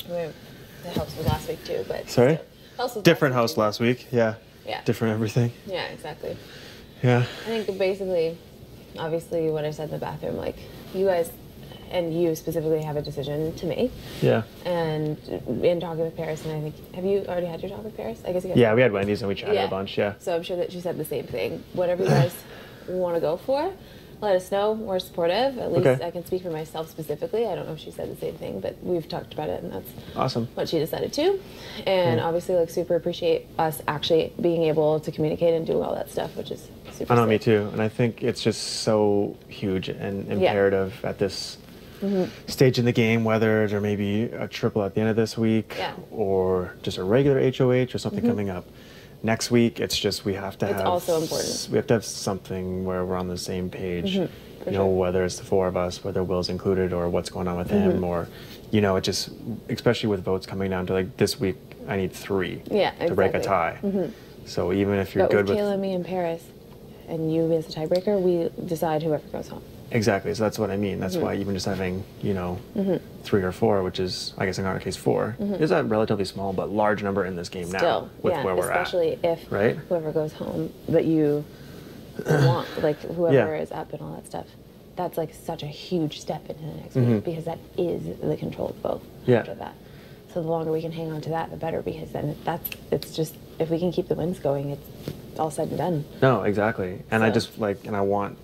The house was last week too, but sorry, house was different house last week. Yeah. Yeah. Different everything. Yeah, exactly. Yeah. I think basically, obviously, what I said in the bathroom, like you guys, and you specifically have a decision to make. Yeah. And in talking with Paris, and I think, have you already had your talk with Paris? I guess you guys. Yeah, we had Wendy's and we chatted a bunch. Yeah. So I'm sure that she said the same thing. Whatever you guys want to go for, let us know. We're supportive. At least I can speak for myself specifically. I don't know if she said the same thing, but we've talked about it, and that's awesome. What she decided too. And obviously, like, super appreciate us actually being able to communicate and do all that stuff, which is super. I know, sick. me too. And I think it's just so huge and imperative at this stage in the game, whether there may be a triple at the end of this week or just a regular HOH or something coming up. Next week, it's just we have to have. It's also important. We have to have something where we're on the same page. You know, whether it's the four of us, whether Will's included, or what's going on with him, or, you know, it just, especially with votes coming down to like this week, I need 3 to break a tie. So even if you're good with Kayla, me, and Paris, and you as a tiebreaker, we decide whoever goes home. Exactly. So that's what I mean. That's why even just having, you know, 3 or 4, which is, I guess in our case 4, is a relatively small but large number in this game now with where we're especially at. If right? whoever goes home that you want, like whoever is up and all that stuff, that's like such a huge step into the next week, because that is the controlled vote after that. So the longer we can hang on to that, the better, because then it's just, if we can keep the wins going, it's all said and done. No, exactly. And I just and I want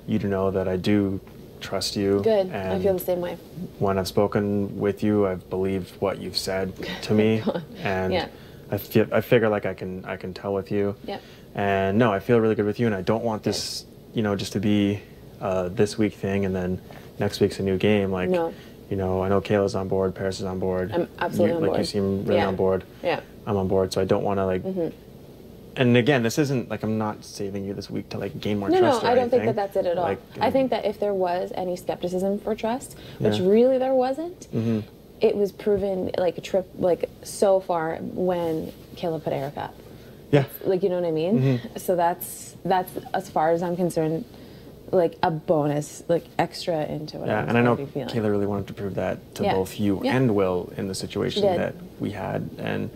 you to know that I do trust you. Good. And I feel the same way. When I've spoken with you, I've believed what you've said to me, and I figure like I can tell with you. Yeah. And no, I feel really good with you, and I don't want this, you know, just to be this week thing, and then next week's a new game. Like, you know, I know Kayla's on board, Paris is on board. I'm absolutely on board. Like, you seem really on board. Yeah. I'm on board, so I don't want to like. And again, this isn't like I'm not saving you this week to like gain more trust. No, I don't think that that's it at all. Like, I think that if there was any skepticism for trust, which really there wasn't, it was proven like so far when Kayla put Eric up. Yeah. Like, you know what I mean? So that's as far as I'm concerned, like a bonus, like extra into what I was and I know feeling. Kayla really wanted to prove that to both you and Will in the situation that we had, and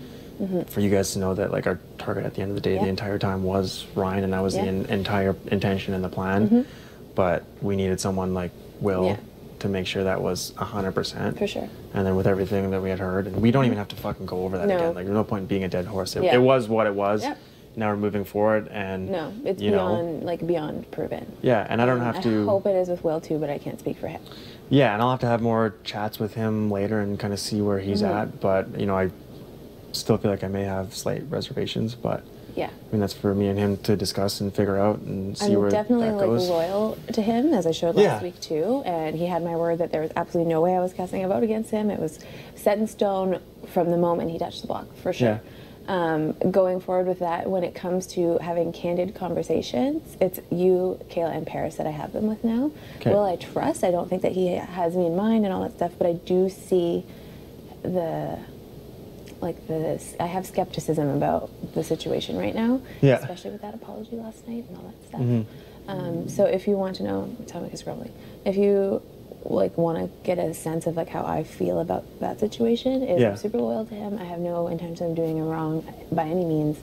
for you guys to know that like our target at the end of the day the entire time was Ryan, and that was the entire intention and the plan. But we needed someone like Will to make sure that was 100%. For sure. And then with everything that we had heard, and we don't even have to fucking go over that again. Like, there's no point in being a dead horse. It was what it was. Now we're moving forward, and it's beyond proven. Yeah, and I don't have to. I hope it is with Will too, but I can't speak for him. Yeah, and I'll have to have more chats with him later and kind of see where he's at. But you know, I still feel like I may have slight reservations, but I mean that's for me and him to discuss and figure out and see where that goes. I'm definitely loyal to him, as I showed last week too, and he had my word that there was absolutely no way I was casting a vote against him. It was set in stone from the moment he touched the block, for sure. Going forward with that, when it comes to having candid conversations, it's you, Kayla, and Paris that I have them with now. Will I trust? I don't think that he has me in mind and all that stuff, but I do see I have skepticism about the situation right now, especially with that apology last night and all that stuff. So if you want to know, my stomach is grumbling. If you want to get a sense of like how I feel about that situation, I'm super loyal to him. I have no intention of doing him wrong by any means,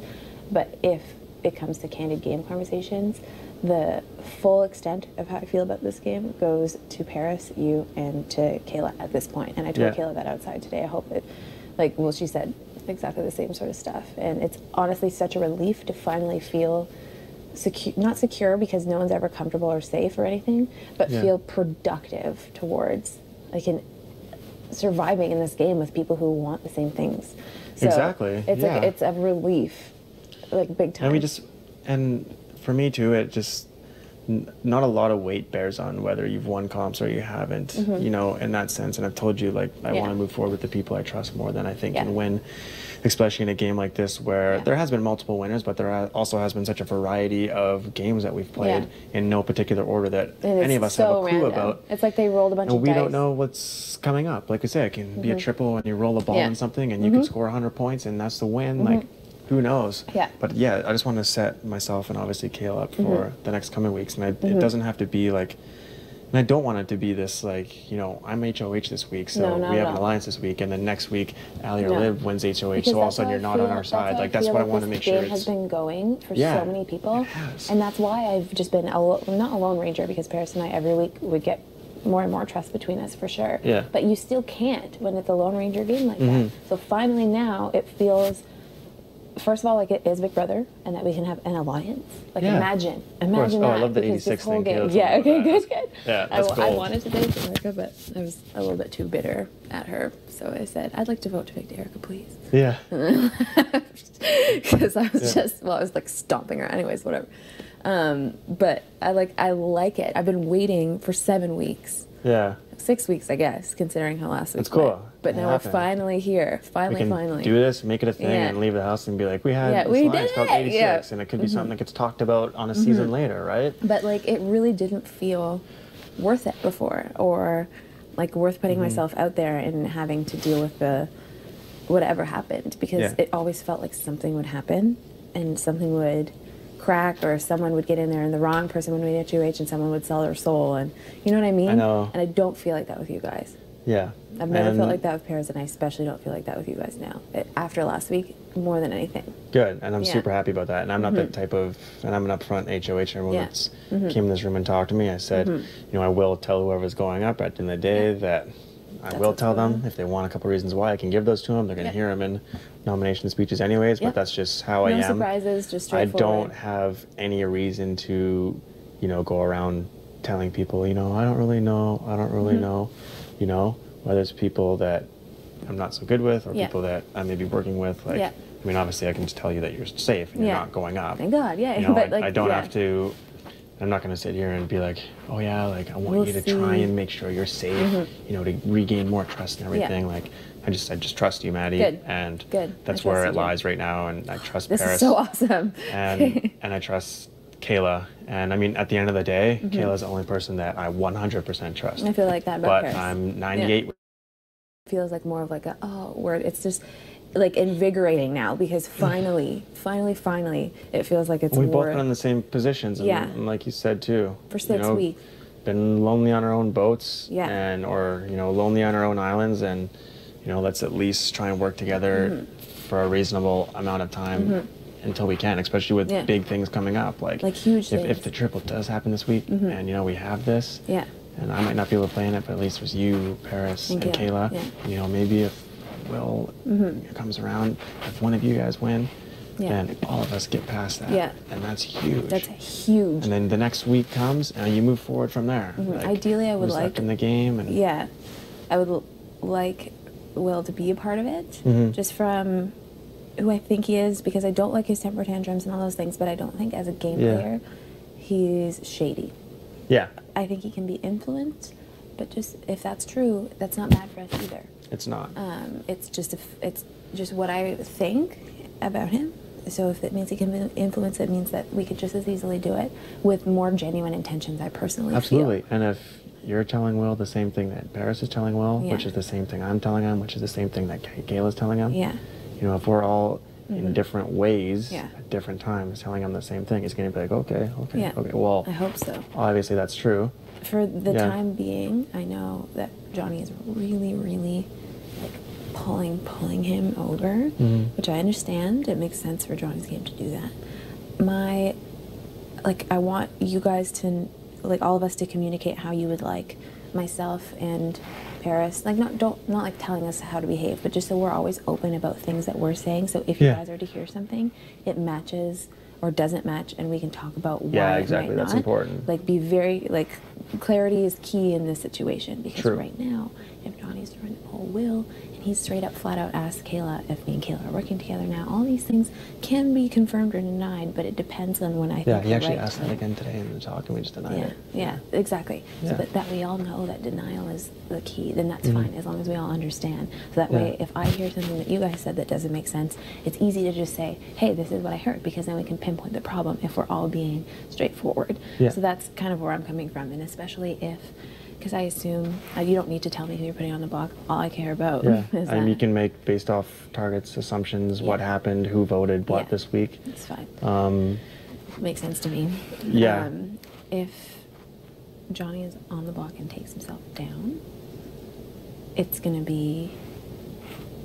but if it comes to candid game conversations, the full extent of how I feel about this game goes to Paris, you, and to Kayla at this point. And I told Kayla that outside today. I hope it. She said exactly the same sort of stuff. And it's honestly such a relief to finally feel not secure because no one's ever comfortable or safe or anything, but feel productive towards surviving in this game with people who want the same things. So exactly. It's a relief, like big time. And for me too, it just not a lot of weight bears on whether you've won comps or you haven't, you know, in that sense. And I've told you, like, I want to move forward with the people I trust more than I think can win, especially in a game like this where there has been multiple winners, but there also has been such a variety of games that we've played in no particular order that any of us have a clue about. It's like they rolled a bunch of dice. We don't know what's coming up. Like I said, it can be a triple and you roll a ball in something and you can score 100 points and that's the win. Like, who knows? But I just want to set myself and obviously Kayla up for the next coming weeks. And it doesn't have to be like And I don't want it to be this, like, you know, I'm HOH this week, so we have an alliance this week, and then next week, Allie or Liv wins HOH, so all of a sudden you're not on our side. Like, that's what I want to make sure it's... has been going for so many people. And that's why I've just been, not a lone ranger, because Paris and I every week would get more and more trust between us, for sure. Yeah. But you still can't when it's a lone ranger game like that. So finally now it feels... First of all, like it is Big Brother, and that we can have an alliance. Like imagine that. Oh, I love the 86 thing. Yeah, okay, good. Yeah, that's I wanted to date Erica, but I was a little bit too bitter at her. So I said, I'd like to vote to pick Erica, please. Yeah. Because I was just, I was like stomping her. Anyways, whatever. But I like it. I've been waiting for 7 weeks. Yeah. 6 weeks, I guess, considering how last week That's cool. went. But now we're finally here. Finally. Do this, make it a thing, and leave the house and be like, we had we did it. 86, and it could be something that gets talked about on a season later, right? But like, it really didn't feel worth it before, or like worth putting myself out there and having to deal with the whatever happened, because it always felt like something would happen and something would crack, or someone would get in there and the wrong person would win HOH and someone would sell their soul, and you know what I mean? I know. And I don't feel like that with you guys. Yeah. I've never felt like that with Paris, and I especially don't feel like that with you guys now. After last week, more than anything. Good, and I'm super happy about that. And I'm not the type of, and I'm an upfront HOH. Everyone that's came in this room and talked to me, I said, you know, I will tell whoever's going up at the end of the day that I will tell them if they want a couple reasons why. I can give those to them. They're going to hear them in nomination speeches anyways, but that's just how I am. No surprises, just I straightforward. don't have any reason to, you know, go around telling people, you know, I don't really know, you know, whether it's people that I'm not so good with, or people that I may be working with. Like, I mean, obviously I can just tell you that you're safe and you're not going up. Thank God, You know, but I don't have to, I'm not going to sit here and be like, oh yeah, like I want you to try and make sure you're safe, you know, to regain more trust and everything. Like, I just trust you, Maddie. And that's where it lies right now. And I trust Paris. This is so awesome. And I trust Kayla. And I mean, at the end of the day, Kayla's the only person that I 100% trust. I feel like that about Paris. But I'm 98. Feels like more of like a word. It's just like invigorating now, because finally, it feels like it's. We've both been in the same positions, and like you said too, for 6 weeks. Been lonely on our own boats, or you know, lonely on our own islands, and you know, let's at least try and work together for a reasonable amount of time until we can, especially with big things coming up, like huge things. If the triple does happen this week, and you know, we have this, and I might not be able to play in it, but at least there's you, Paris, and Kayla. You know, maybe if Will comes around, if one of you guys win, then all of us get past that, and that's huge. That's huge. And then the next week comes, and you move forward from there. Like, ideally, I would like left in the game, and I would like Will to be a part of it, just from who I think he is, because I don't like his temper tantrums and all those things, but I don't think as a game player he's shady. Yeah. I think he can be influenced, but just if that's true, that's not bad for us either. It's not. It's just what I think about him. So if it means he can influence, it means that we could just as easily do it with more genuine intentions, I personally feel. And if you're telling Will the same thing that Paris is telling Will, which is the same thing I'm telling him, which is the same thing that Kayla's telling him, you know, if we're all in different ways at different times telling him the same thing, he's going to be like, okay, well, I hope so. Obviously that's true. For the time being, I know that Johnny is really, really like pulling him over, which I understand. It makes sense for Johnny's game to do that. I want you guys to, like, all of us to communicate how you would like myself and Paris, like, not like telling us how to behave, but just so we're always open about things that we're saying. So if you guys are to hear something, it matches or doesn't match, and we can talk about why. Yeah, exactly. That's important. Like, be very, like, clarity is key in this situation, because right now, if Johnny's trying to pull Will, and he's straight up, flat out asked Kayla if me and Kayla are working together now, all these things can be confirmed or denied, but it depends on when I think. Yeah, he actually asked that again today in the talk, and we just denied it. Yeah, exactly. So that we all know that denial is the key, then that's fine, as long as we all understand. So that way, if I hear something that you guys said that doesn't make sense, it's easy to just say, hey, this is what I heard, because then we can pinpoint the problem if we're all being straightforward. So that's kind of where I'm coming from, and especially if, because I assume you don't need to tell me who you're putting on the block. All I care about is that. And you can make, based off targets, assumptions, what happened, who voted what this week. It's fine. Makes sense to me. Yeah. If Johnny is on the block and takes himself down, it's going to be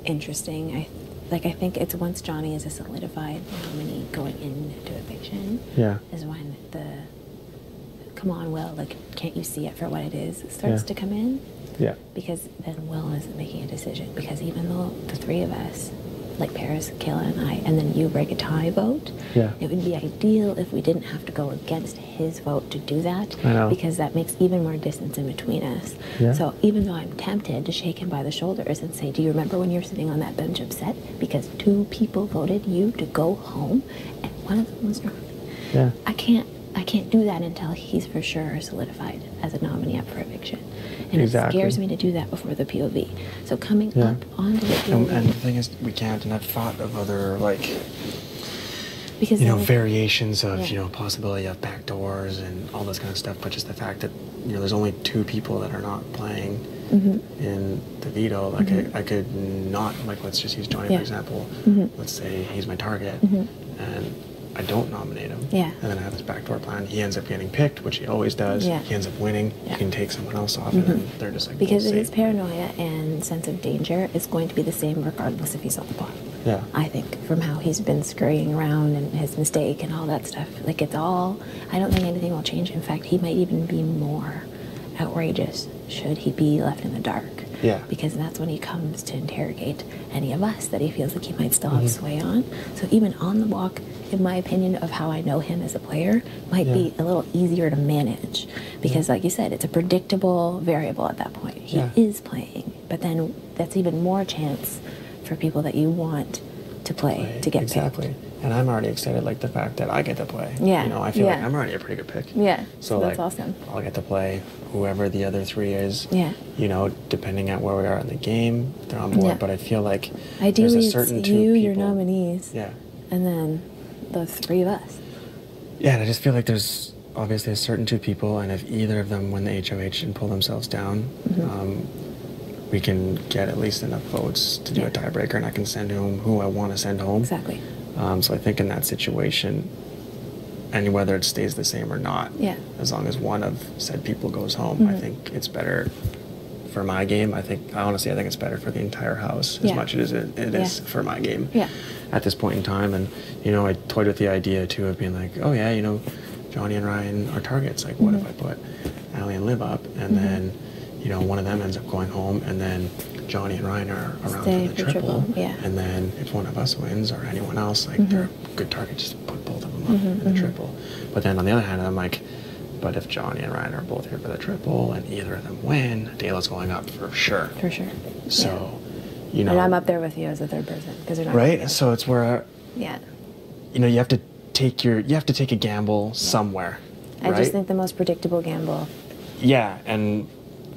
interesting. I think it's once Johnny is a solidified nominee going into eviction, is when the come on, Will, like, can't you see it for what it is, starts to come in. Yeah. Because then Will isn't making a decision. Because even though the three of us, like Paris, Kayla, and I, and then you break a tie vote, it would be ideal if we didn't have to go against his vote to do that. I know. Because that makes even more distance in between us. Yeah. So even though I'm tempted to shake him by the shoulders and say, do you remember when you were sitting on that bench upset because 2 people voted you to go home and one of them was wrong? Yeah. I can't do that until he's for sure solidified as a nominee up for eviction. And it scares me to do that before the POV. So coming up onto the POV... And the thing is, we can't, and I've thought of other, like, because variations of, possibility of backdoors and all this kind of stuff, but just the fact that, there's only 2 people that are not playing in the veto. Like, I could not, like, let's just use Johnny, for example. Let's say he's my target, and I don't nominate him. Yeah. And then I have this backdoor plan. He ends up getting picked, which he always does. Yeah. He ends up winning. You can take someone else off, and then they're just like, because his paranoia and sense of danger is going to be the same regardless if he's on the block. Yeah. I think from how he's been scurrying around and his mistake and all that stuff. Like, it's all, I don't think anything will change. In fact, he might even be more outrageous should he be left in the dark. Yeah. Because that's when he comes to interrogate any of us that he feels like he might still have sway on. So even on the block, in my opinion, of how I know him as a player, might be a little easier to manage. Because like you said, it's a predictable variable at that point. He is playing. But then that's even more chance for people that you want to play to get picked. And I'm already excited, like, the fact that I get to play. Yeah. I feel like I'm already a pretty good pick. Yeah. So that's like, awesome. I'll get to play whoever the other 3 is. Yeah. Depending on where we are in the game, they're on board. Yeah. But I feel like ideally there's a certain it's 2 you, people. your nominees. Yeah. And then the 3 of us. Yeah, and I just feel like there's obviously a certain 2 people, and if either of them win the HOH and pull themselves down, we can get at least enough votes to do a tiebreaker, and I can send home who I want to send home. Exactly. So I think in that situation, and whether it stays the same or not, as long as one of said people goes home, I think it's better for my game. I honestly think it's better for the entire house as much as it is for my game at this point in time. And, I toyed with the idea too of being like, oh yeah, Johnny and Ryan are targets. Like, what if I put Allie and Liv up, and then, one of them ends up going home, and then Johnny and Ryan are around for the triple. And then if one of us wins or anyone else, like, they're a good target, just put both of them up in the triple. But then on the other hand, I'm like, but if Johnny and Ryan are both here for the triple and either of them win, Dayla's going up for sure. For sure. So, And I'm up there with you as a 3rd person because they're not right. So it's where you have to take a gamble somewhere. I just think the most predictable gamble. Yeah, and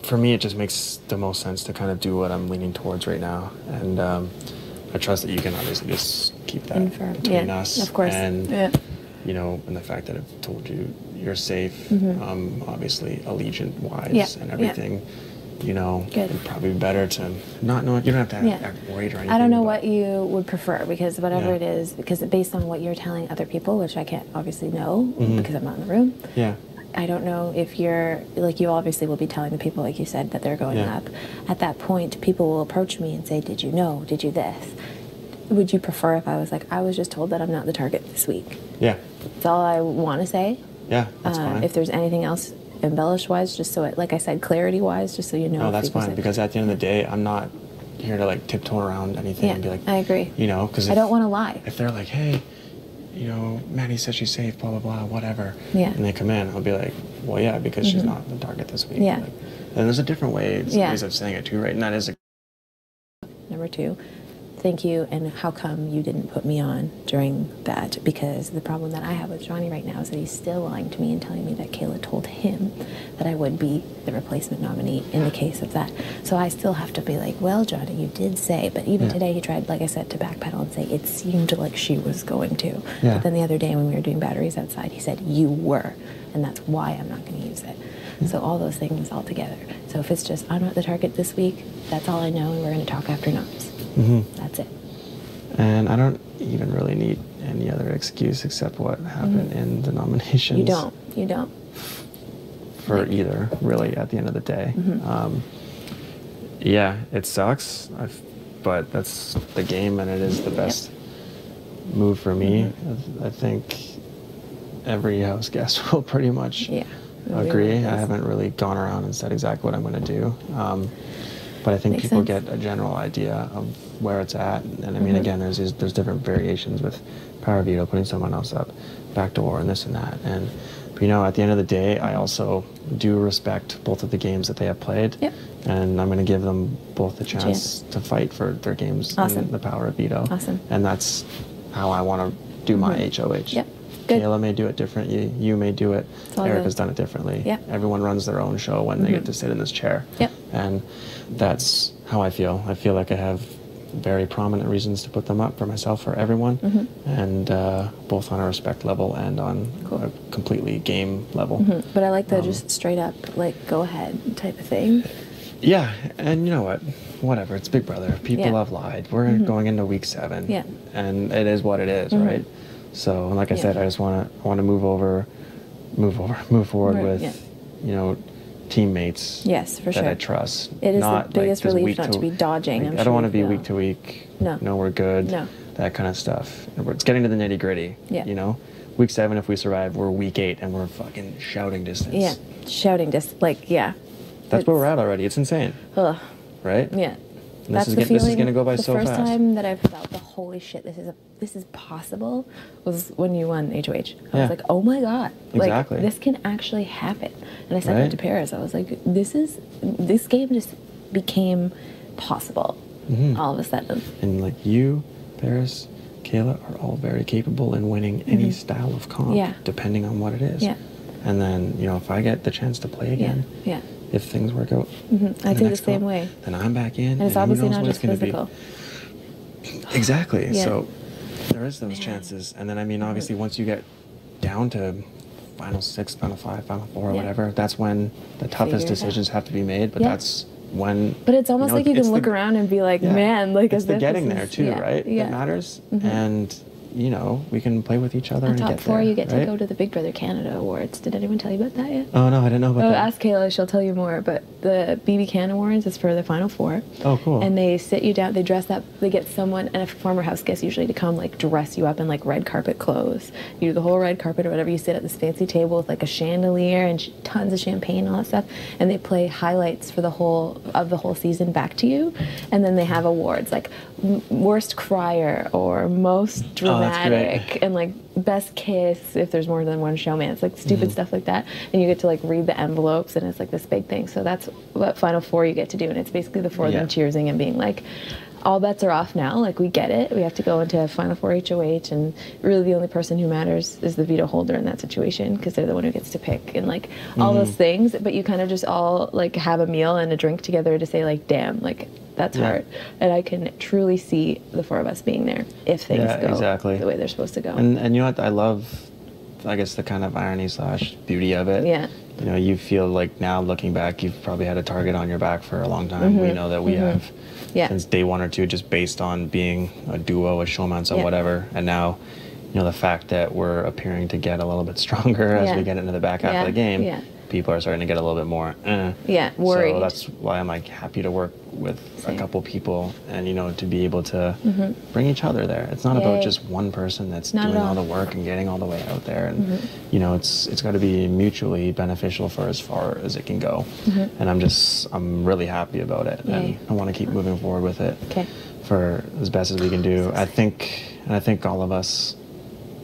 for me, it just makes the most sense to kind of do what I'm leaning towards right now, and I trust that you can obviously just keep that between us. Of course. And and the fact that I've told you you're safe, obviously allegiant-wise and everything. It'd probably be better to not know. You don't have to act worried or anything. I don't know what you would prefer, because whatever it is, because based on what you're telling other people, which I can't obviously know because I'm not in the room. Yeah. I don't know if you're, like, you obviously will be telling the people, like you said, that they're going up. At that point, people will approach me and say, did you know? Did you this? Would you prefer if I was like, I was just told that I'm not the target this week? Yeah. That's all I want to say. Yeah, that's fine. If there's anything else embellished-wise, just so it, like I said, clarity-wise, just so you know. No, that's fine, because at the end of the day, I'm not here to, like, tiptoe around anything and be like, I agree. Because I don't want to lie. If they're like, hey, Maddy says she's safe, blah, blah, blah, whatever. Yeah. And they come in, I'll be like, well, yeah, because she's not the target this week. Yeah. Like, and there's a different ways of saying it too, right? And that is Number 2, thank you, and how come you didn't put me on during that? Because the problem that I have with Johnny right now is that he's still lying to me and telling me that Kayla told him that I would be the replacement nominee in the case of that. So I still have to be like, well, Johnny, you did say, but even today he tried, like I said, to backpedal and say it seemed like she was going to. Yeah. But then the other day when we were doing batteries outside, he said, you were, and that's why I'm not going to use it. So all those things all together. So if it's just, I'm not the target this week, that's all I know, and we're going to talk after noms. That's it. And I don't even really need any other excuse except what happened in the nominations. You don't. for either, really, at the end of the day. Yeah, it sucks, but that's the game, and it is the best move for me. I think every house guest will pretty much agree. I haven't really gone around and said exactly what I'm going to do. But I think people get a general idea of where it's at. And I mean, again, there's different variations with power veto, putting someone else up, backdoor, and this and that. And, you know, at the end of the day, I also do respect both of the games that they have played. Yep. And I'm going to give them both the chance to fight for their games and the power of veto. Awesome. And that's how I want to do my HOH. Yep. Good. Kayla may do it differently. You may do it. Eric has done it differently. Yep. Everyone runs their own show when they get to sit in this chair. Yep. And that's how I feel. I feel like I have very prominent reasons to put them up for myself, for everyone, and both on a respect level and on a completely game level. But I like the just straight up, like, go ahead type of thing. Yeah, and you know what? Whatever, it's Big Brother. People have lied. We're going into week 7, and it is what it is, right? So, like I said, I just want to move forward with, you know, teammates. Yes, for sure. That I trust. It is not the biggest relief not to be dodging. Like, I don't want to be week to week. No, we're good. No, that kind of stuff. It's getting to the nitty gritty. Yeah. You know, week 7, if we survive, we're week 8, and we're fucking shouting distance. Yeah, shouting distance. Like, yeah. That's where we're at already. It's insane. Ugh. Right? Yeah. This is going to go by so fast. The first time that I felt the holy shit, this is possible, was when you won HOH. I was like, oh my God. Exactly. Like, this can actually happen. And I said that to Paris. I was like, this game just became possible all of a sudden. And like you, Paris, Kayla are all very capable in winning any style of comp, depending on what it is. Yeah. And then, you know, if I get the chance to play again, if things work out, I feel the same way. Then I'm back in, and it's obviously not just physical. Exactly. Yeah. So there is those chances, and then I mean, obviously, once you get down to final 6, final 5, final 4, or whatever, that's when the toughest decisions have to be made. But that's when. But it's almost like you can look around and be like, man, like it's the getting there too, right? That matters, and. You know, we can play with each other and get there. Top 4, you get to go to the Big Brother Canada Awards. Did anyone tell you about that yet? Oh, no, I didn't know about that. Ask Kayla, she'll tell you more. But the BB Can Awards is for the Final 4. Oh, cool. And they sit you down, they dress up, they get someone, and a former house guest usually to come, like, dress you up in, like, red carpet clothes. You do the whole red carpet or whatever. You sit at this fancy table with, like, a chandelier and tons of champagne and all that stuff. And they play highlights for the whole season back to you. And then they have awards, like, worst crier or most dramatic. And like best kiss if there's more than one showman. It's like stupid stuff like that, and you get to like read the envelopes, and it's like this big thing. So that's what Final 4 you get to do, and it's basically the 4 of them cheersing and being like, all bets are off now. Like, we get it. We have to go into Final 4 HOH, and really the only person who matters is the veto holder in that situation, because they're the one who gets to pick, and like all those things. But you kind of just all like have a meal and a drink together to say like, damn, like that's hard. And I can truly see the 4 of us being there if things go the way they're supposed to go. And you know what? I love, I guess, the kind of irony / beauty of it. Yeah. You know, you feel like now looking back, you've probably had a target on your back for a long time. We know that we have since day 1 or 2, just based on being a duo, a showman, so whatever. And now, you know, the fact that we're appearing to get a little bit stronger as we get into the back half of the game, people are starting to get a little bit more worried. So that's why I'm like happy to work with a couple people, and you know, to be able to bring each other there. It's not about just one person that's doing all the work and getting all the way out there, and you know, it's got to be mutually beneficial for as far as it can go. And I'm really happy about it, and I want to keep moving forward with it for as best as we can do. I think all of us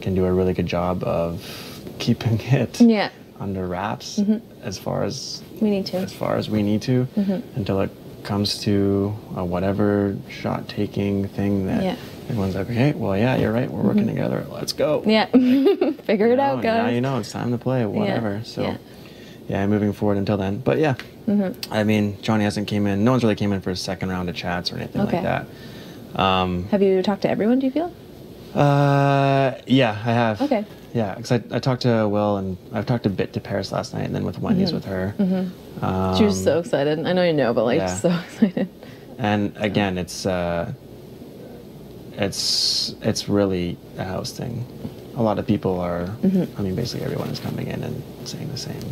can do a really good job of keeping it under wraps as far as we need to, until it comes to a whatever shot taking thing that everyone's like, okay, well, yeah, you're right, we're working together, let's go. Figure it out, guys. Now you know it's time to play, whatever. So moving forward until then. But I mean, Johnny hasn't came in, no one's really came in for a second round of chats or anything like that. Have you talked to everyone, do you feel? Yeah, I have. Okay. Yeah, because I talked to Will, and I've talked a bit to Paris last night, and then with Wendy's with her. She was so excited. I know you know, but like so excited. And again, it's really a house thing. a lot of people are, I mean, basically everyone is coming in and saying the same.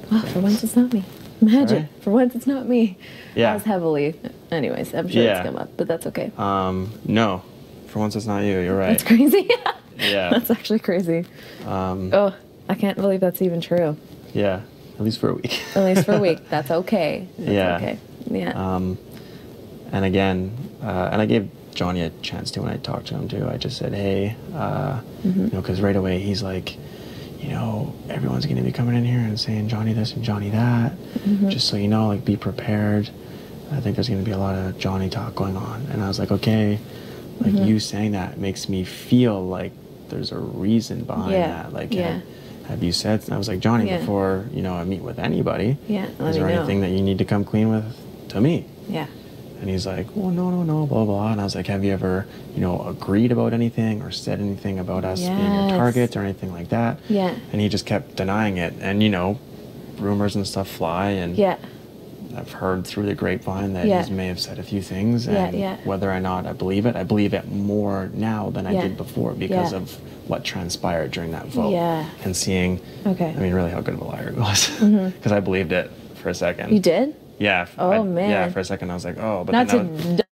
Well, for once it's not me. Imagine, Sorry? for once it's not me. Yeah. As heavily. Anyways, I'm sure it's come up, but that's okay. No, for once it's not you. You're right. That's crazy. Yeah. That's actually crazy. Oh, I can't believe that's even true. Yeah, at least for a week. At least for a week. That's okay. That's okay. Yeah. And again, and I gave Johnny a chance to when I talked to him too. I just said, hey, you know, because right away he's like, you know, everyone's going to be coming in here and saying Johnny this and Johnny that. Just so you know, like, be prepared. I think there's going to be a lot of Johnny talk going on. And I was like, okay, like you saying that makes me feel like there's a reason behind that. Like, have you said? And I was like, Johnny, before, you know, I meet with anybody, is there anything that you need to come clean with to me? Yeah. And he's like, well, no, blah, blah. And I was like, have you ever, you know, agreed about anything or said anything about us being your target or anything like that? Yeah. And he just kept denying it. And, you know, rumors and stuff fly. And I've heard through the grapevine that he may have said a few things. And whether or not I believe it more now than I did before because of what transpired during that vote. And seeing, I mean, really how good of a liar he was. Because I believed it for a second. You did? Yeah. Oh, man. Yeah, for a second I was like, oh. But not then to